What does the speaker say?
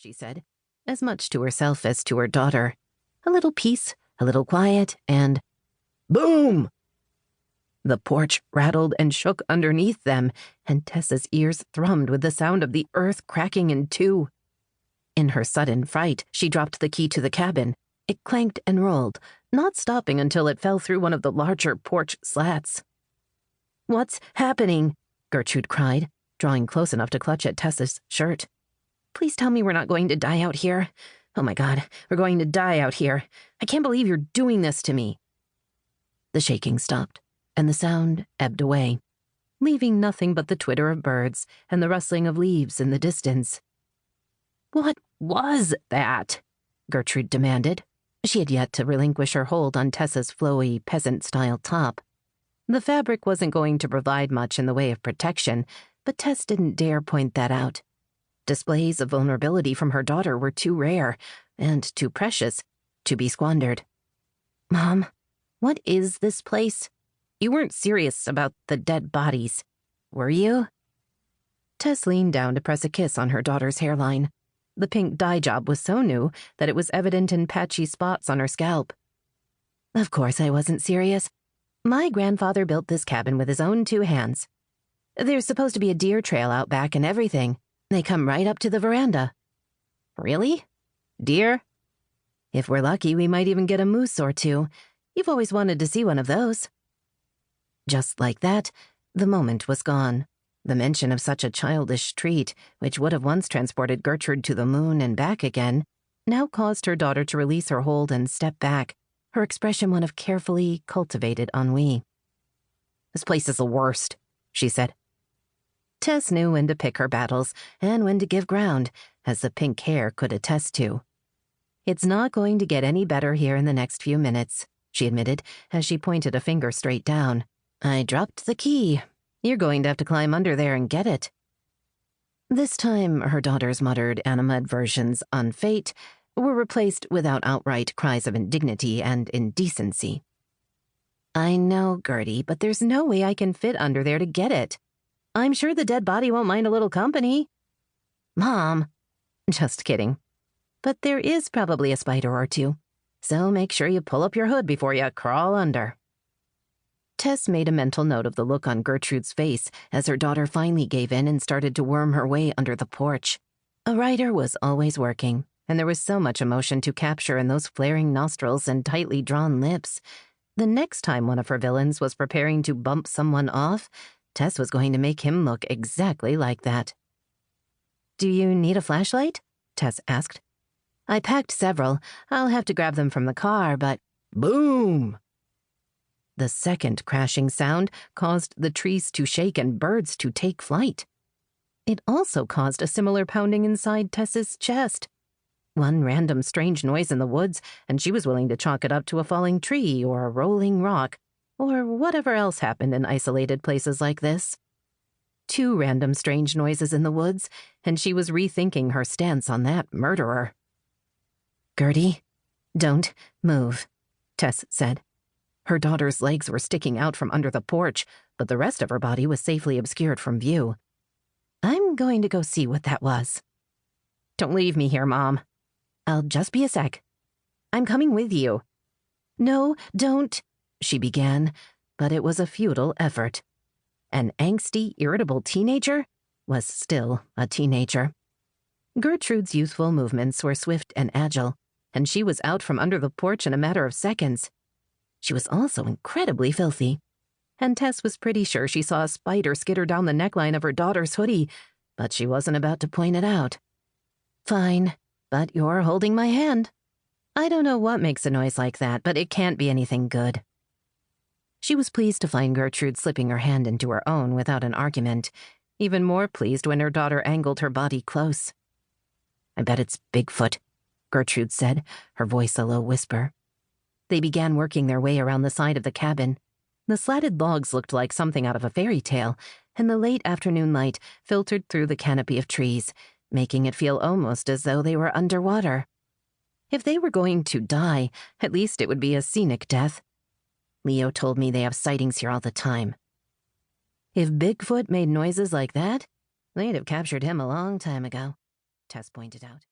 she said, as much to herself as to her daughter. A little peace, a little quiet, and boom! The porch rattled and shook underneath them, and Tess's ears thrummed with the sound of the earth cracking in two. In her sudden fright, she dropped the key to the cabin. It clanked and rolled, not stopping until it fell through one of the larger porch slats. "What's happening?" Gertrude cried, drawing close enough to clutch at Tess's shirt. "Please tell me we're not going to die out here. Oh my God, we're going to die out here. I can't believe you're doing this to me." The shaking stopped, and the sound ebbed away, leaving nothing but the twitter of birds and the rustling of leaves in the distance. "What was that?" Gertrude demanded. She had yet to relinquish her hold on Tess's flowy, peasant-style top. The fabric wasn't going to provide much in the way of protection, but Tess didn't dare point that out. Displays of vulnerability from her daughter were too rare, and too precious, to be squandered. "Mom, what is this place? You weren't serious about the dead bodies, were you?" Tess leaned down to press a kiss on her daughter's hairline. The pink dye job was so new that it was evident in patchy spots on her scalp. "Of course I wasn't serious. My grandfather built this cabin with his own 2 hands. There's supposed to be a deer trail out back and everything. They come right up to the veranda." "Really? Deer?" "If we're lucky, we might even get a moose or 2. You've always wanted to see one of those." Just like that, the moment was gone. The mention of such a childish treat, which would have once transported Gertrude to the moon and back again, now caused her daughter to release her hold and step back, her expression one of carefully cultivated ennui. "This place is the worst," she said. Tess knew when to pick her battles and when to give ground, as the pink hair could attest to. "It's not going to get any better here in the next few minutes," she admitted, as she pointed a finger straight down. "I dropped the key. You're going to have to climb under there and get it." This time, her daughter's muttered animadversions on fate were replaced without outright cries of indignity and indecency. "I know, Gertie, but there's no way I can fit under there to get it. I'm sure the dead body won't mind a little company." "Mom." "Just kidding. But there is probably a spider or 2, so make sure you pull up your hood before you crawl under." Tess made a mental note of the look on Gertrude's face as her daughter finally gave in and started to worm her way under the porch. A writer was always working, and there was so much emotion to capture in those flaring nostrils and tightly drawn lips. The next time one of her villains was preparing to bump someone off, Tess was going to make him look exactly like that. "Do you need a flashlight?" Tess asked. "I packed several. I'll have to grab them from the car, but—" Boom! The second crashing sound caused the trees to shake and birds to take flight. It also caused a similar pounding inside Tess's chest. One random strange noise in the woods, and she was willing to chalk it up to a falling tree or a rolling rock, or whatever else happened in isolated places like this. 2 random strange noises in the woods, and she was rethinking her stance on that murderer. "Gertie, don't move," Tess said. Her daughter's legs were sticking out from under the porch, but the rest of her body was safely obscured from view. "I'm going to go see what that was." "Don't leave me here, Mom." "I'll just be a sec." "I'm coming with you." "No, don't," she began, but it was a futile effort. An angsty, irritable teenager was still a teenager. Gertrude's youthful movements were swift and agile, and she was out from under the porch in a matter of seconds. She was also incredibly filthy, and Tess was pretty sure she saw a spider skitter down the neckline of her daughter's hoodie, but she wasn't about to point it out. "Fine, but you're holding my hand. I don't know what makes a noise like that, but it can't be anything good." She was pleased to find Gertrude slipping her hand into her own without an argument, even more pleased when her daughter angled her body close. "I bet it's Bigfoot," Gertrude said, her voice a low whisper. They began working their way around the side of the cabin. The slatted logs looked like something out of a fairy tale, and the late afternoon light filtered through the canopy of trees, making it feel almost as though they were underwater. If they were going to die, at least it would be a scenic death. Leo told me they have sightings here all the time. If Bigfoot made noises like that, they'd have captured him a long time ago, Tess pointed out.